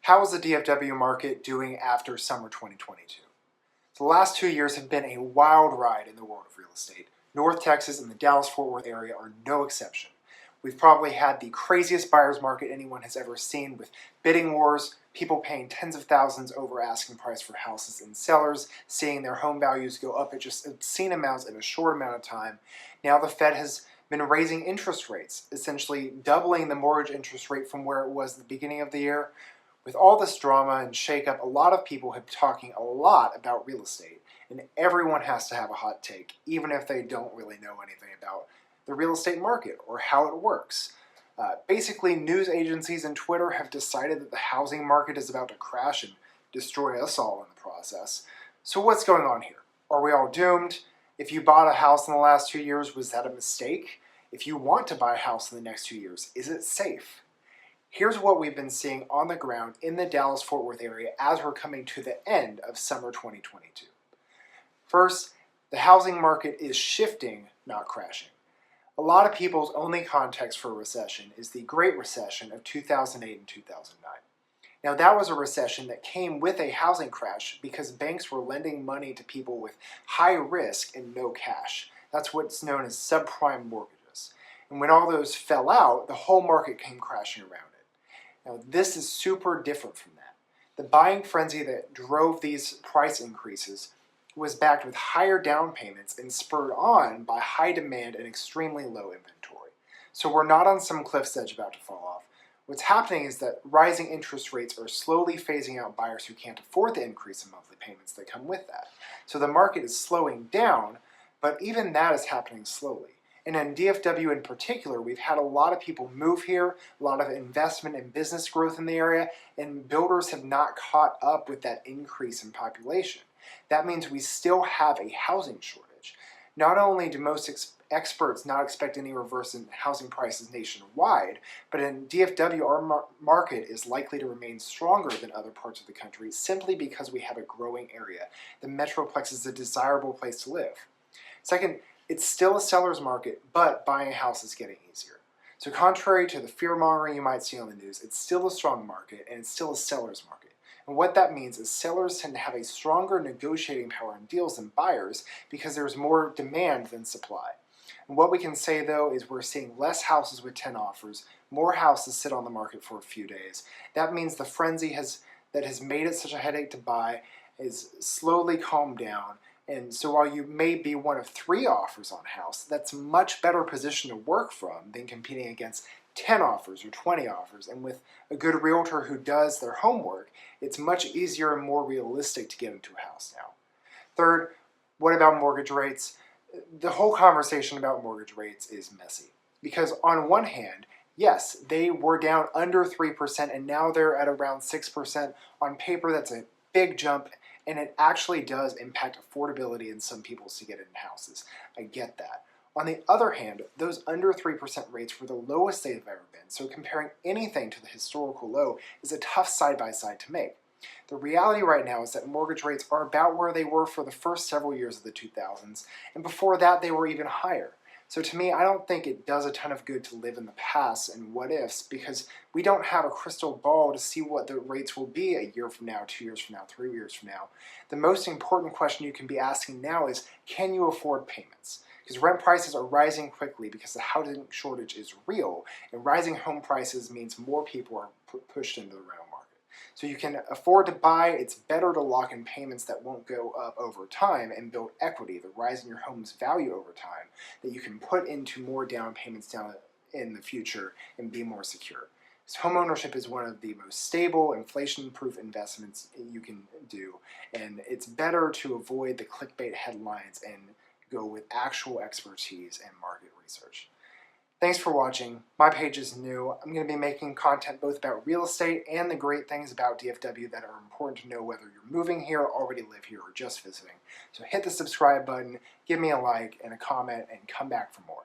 How is the DFW market doing after summer 2022? The last 2 years have been a wild ride in the world of real estate. North Texas and the Dallas-Fort Worth area are no exception. We've probably had the craziest buyer's market anyone has ever seen, with bidding wars, people paying tens of thousands over asking price for houses, and sellers seeing their home values go up at just obscene amounts in a short amount of time. Now the Fed has been raising interest rates, essentially doubling the mortgage interest rate from where it was at the beginning of the year. With all this drama and shakeup, a lot of people have been talking a lot about real estate, and everyone has to have a hot take, even if they don't really know anything about the real estate market or how it works. Basically, news agencies and Twitter have decided that the housing market is about to crash and destroy us all in the process. So what's going on here? Are we all doomed? If you bought a house in the last 2 years, was that a mistake? If you want to buy a house in the next 2 years, is it safe? Here's what we've been seeing on the ground in the Dallas-Fort Worth area as we're coming to the end of summer 2022. First, the housing market is shifting, not crashing. A lot of people's only context for a recession is the Great Recession of 2008 and 2009. Now, that was a recession that came with a housing crash because banks were lending money to people with high risk and no cash. That's what's known as subprime mortgages. And when all those fell out, the whole market came crashing around it. Now, this is super different from that. The buying frenzy that drove these price increases was backed with higher down payments and spurred on by high demand and extremely low inventory. So we're not on some cliff's edge about to fall off. What's happening is that rising interest rates are slowly phasing out buyers who can't afford the increase in monthly payments that come with that. So the market is slowing down, but even that is happening slowly. And in DFW in particular, we've had a lot of people move here, a lot of investment and business growth in the area, and builders have not caught up with that increase in population. That means we still have a housing shortage. Not only do most experts not expect any reverse in housing prices nationwide, but in DFW, our market is likely to remain stronger than other parts of the country simply because we have a growing area. The Metroplex is a desirable place to live. Second, it's still a seller's market, but buying a house is getting easier. So contrary to the fear-mongering you might see on the news, it's still a strong market and it's still a seller's market. And what that means is sellers tend to have a stronger negotiating power in deals than buyers because there's more demand than supply. And what we can say though is we're seeing less houses with 10 offers, more houses sit on the market for a few days. That means the frenzy that has made it such a headache to buy is slowly calmed down. And so while you may be one of 3 offers on a house, that's a much better position to work from than competing against 10 offers or 20 offers. And with a good realtor who does their homework, it's much easier and more realistic to get into a house now. Third, what about mortgage rates? The whole conversation about mortgage rates is messy. Because on one hand, yes, they were down under 3% and now they're at around 6%. On paper, that's a big jump, and it actually does impact affordability in some people's to get into houses. I get that. On the other hand, those under 3% rates were the lowest they've ever been, so comparing anything to the historical low is a tough side-by-side to make. The reality right now is that mortgage rates are about where they were for the first several years of the 2000s, and before that they were even higher. So to me, I don't think it does a ton of good to live in the past and what ifs, because we don't have a crystal ball to see what the rates will be a year from now, 2 years from now, 3 years from now. The most important question you can be asking now is, can you afford payments? Because rent prices are rising quickly because the housing shortage is real, and rising home prices means more people are pushed into the rental market. So you can afford to buy, it's better to lock in payments that won't go up over time and build equity, the rise in your home's value over time, that you can put into more down payments down in the future and be more secure. So homeownership is one of the most stable, inflation-proof investments you can do, and it's better to avoid the clickbait headlines and go with actual expertise and market research. Thanks for watching. My page is new. I'm going to be making content both about real estate and the great things about DFW that are important to know whether you're moving here, already live here, or just visiting. So hit the subscribe button, give me a like and a comment, and come back for more.